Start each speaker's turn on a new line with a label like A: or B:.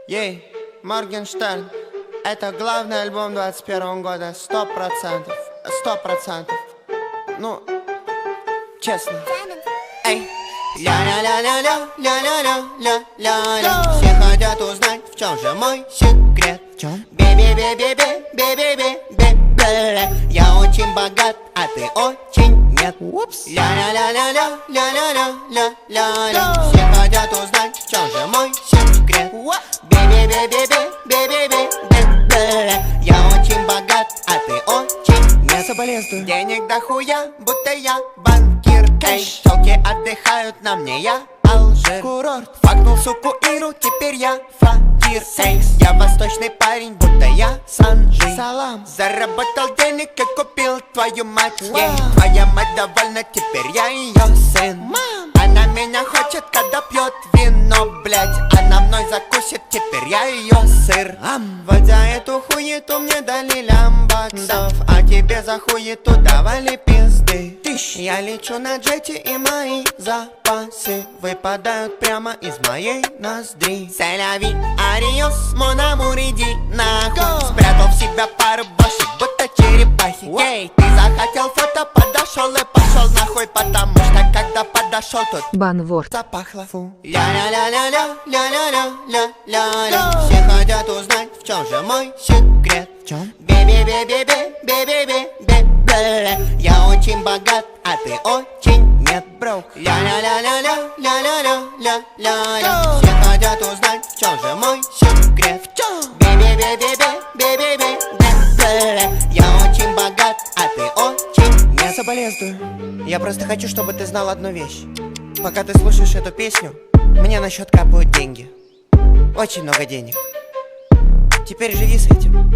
A: Ей, Моргенштерн, это главный альбом 21 года, 100%, 100%. Ну, честно. Эй, ля-ля-ля-ля-ля-ля-ля-ля-ля. Все хотят узнать, в чем же мой секрет.
B: В чем?
A: Бе-бе-бе-бе-бе-бе-бе-бе. Я очень богат, а ты очень нет.
B: Упс.
A: Ля-ля-ля-ля-ля-ля-ля-ля. Все хотят узнать, в чем же мой секрет. Бе-бе-бе-бе-бе-бе-бе-бе. Я очень богат, а ты очень нет.
B: Соболезную.
A: Денег дохуя, будто я банкир. Эй, телки отдыхают на мне, я Алжир.
B: Курорт.
A: Факнул суку Иру, теперь я факир. Эй, я восточный парень, будто я Санжи.
B: Салам.
A: Заработал денег и купил твою мать.
B: Вау.
A: Ей, твоя мать довольна, теперь я ее сын.
B: Мам.
A: Она меня хочет, когда пьет вино, блять. Она мной закусит, теперь я ее сыр. Водя эту хуету мне дали лямбаксов, а тебе за хуету давали пизды. Я лечу на джете, и мои запасы выпадают прямо из моей ноздри. Селяви, ариос, монамур, иди нахуй. Спрятал в себя пару башек, будто черепахи. Ей, ты захотел фото, подошел и пошел нахуй, потому что когда подошел, тут
C: Банворд.
A: запахло. Фу. Ля-ля-ля-ля-ля-ля-ля-ля-ля. Все хотят узнать, в чем же мой секрет.
B: В чем?
A: Бе-бе-бе-бе-бе-бе-бе-бе. Я очень богат, а ты очень нет, бро. Ля-ля-ля-ля-ля-ля-ля-ля-ля. Все хотят узнать, в чем же мой секрет. Бе-бе-бе-бе-бе-бе-бе-бе. Я очень богат, а ты очень нет.
B: Соболезную. Я просто хочу, чтобы ты знал одну вещь. Пока ты слушаешь эту песню, мне на счет капают деньги. Очень много денег. Теперь живи с этим.